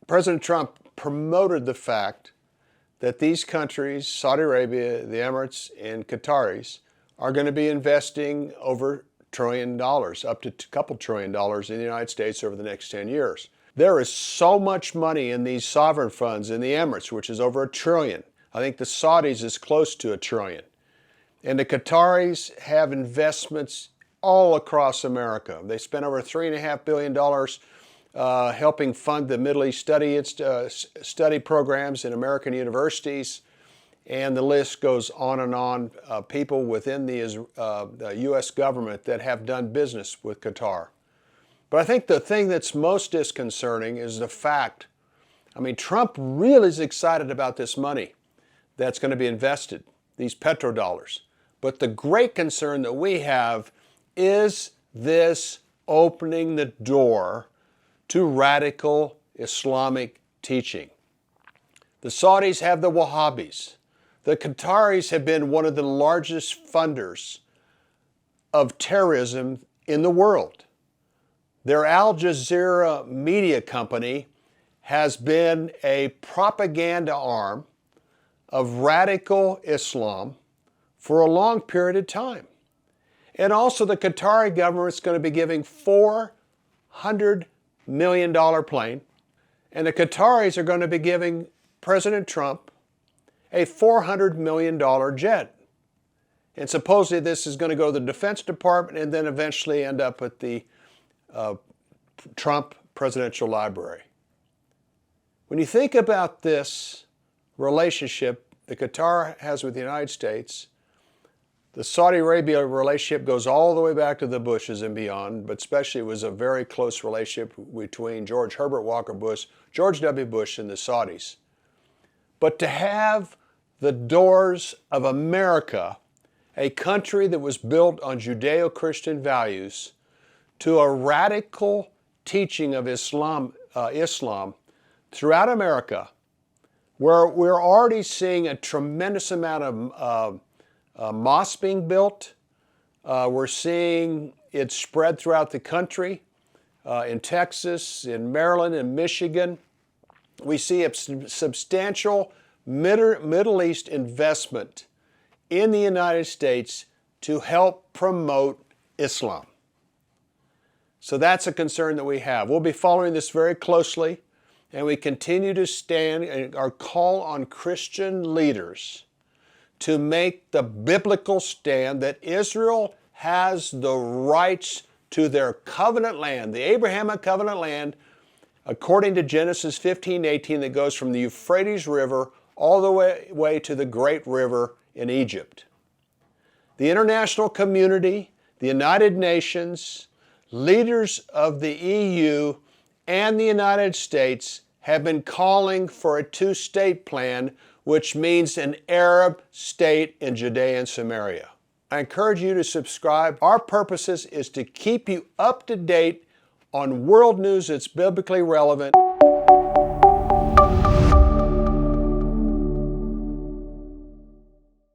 President Trump promoted the fact that these countries, Saudi Arabia, the Emirates, and Qataris, are going to be investing over $1 trillion, up to a couple $1 trillion in the United States over the next 10 years. There is so much money in these sovereign funds in the Emirates, which is over $1 trillion. I think the Saudis is close to $1 trillion. And the Qataris have investments all across America. They spent over $3.5 billion helping fund the Middle East study programs in American universities. And the list goes on and on. People within the U.S. government that have done business with Qatar. But I think the thing that's most disconcerting is the fact, Trump really is excited about this money that's going to be invested, these petrodollars. But the great concern that we have is this opening the door to radical Islamic teaching. The Saudis have the Wahhabis. The Qataris have been one of the largest funders of terrorism in the world. Their Al Jazeera media company has been a propaganda arm of radical Islam for a long period of time. And also the Qatari government is going to be giving $400 million plane, and the Qataris are going to be giving President Trump a $400 million jet. And supposedly this is going to go to the Defense Department and then eventually end up at the Trump Presidential Library. When you think about this relationship that Qatar has with the United States, the Saudi Arabia relationship goes all the way back to the Bushes and beyond, but especially it was a very close relationship between George Herbert Walker Bush, George W. Bush, and the Saudis. But to have the doors of America, a country that was built on Judeo-Christian values, to a radical teaching of Islam throughout America, where we're already seeing a tremendous amount of mosques being built. We're seeing it spread throughout the country, in Texas, in Maryland, in Michigan. We see a substantial Middle East investment in the United States to help promote Islam. So that's a concern that we have. We'll be following this very closely, and we continue to stand and our call on Christian leaders to make the biblical stand that Israel has the rights to their covenant land, the Abrahamic covenant land, according to Genesis 15:18, that goes from the Euphrates River all the way to the Great River in Egypt. The international community, the United Nations, leaders of the EU, and the United States have been calling for a two-state plan, which means an Arab state in Judea and Samaria. I encourage you to subscribe. Our purpose is to keep you up to date on world news that's biblically relevant.